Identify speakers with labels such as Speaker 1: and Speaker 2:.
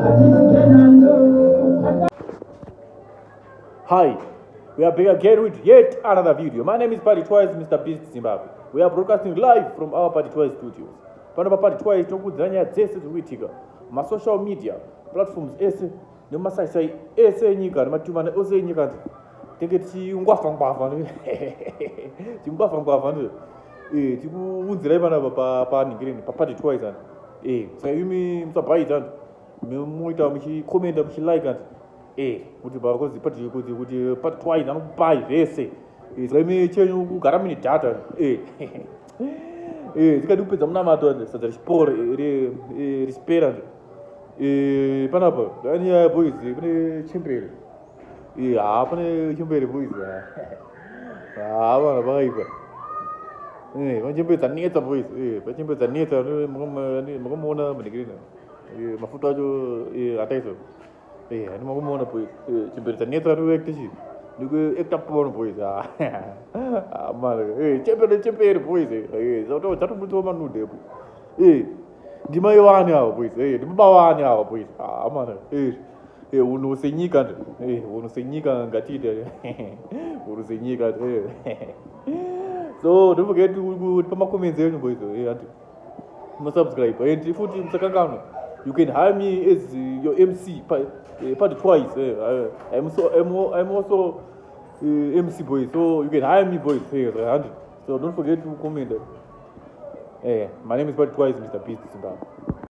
Speaker 1: Hi, we are back again with yet another video. My name is Vari Twice, Mr. Beast Zimbabwe. We are broadcasting live from our Vari Twice studios. Pano Vari Twice tokudzana nyaya dzese dzirikuitika social media platforms ese nemasaisai ese enyika nematumana ose enyika tinge tichingwafangwafa tingwafangwafa tikuunzirai panapa paningireni paPari Twice ani saka imi musabhaita muita muchikomenda muchilike kuti bakozi kuti Pari Twice anokupai zvese saka imi chenyu kugara mune data tikati kupedza munamato sadza richiporo rispera panapa daniya boys kune chembere pane chembere boys vana vakaipa pachembere dzanetsa boys pachembere dzanetsa makamuona munhikirina mafuta acho ataiso ani makamuona boys chembere dzanetsa anoektichi nikuekta porn boys chembere boys dzatomutsa manudepo ndimai avo boys ndibaba vani ava boys mana unhu senyika unhu senyika ngatiite unhu senyika so don't forget kuti pamacomments enyu boys anti musubscribe and futhi musakanganwa you can hire me as your MC Pari Twice I'm also MC boys, so you can hire me boys so don't forget to comment my name is Pari Twice, Mr. Beast Zimbabwe.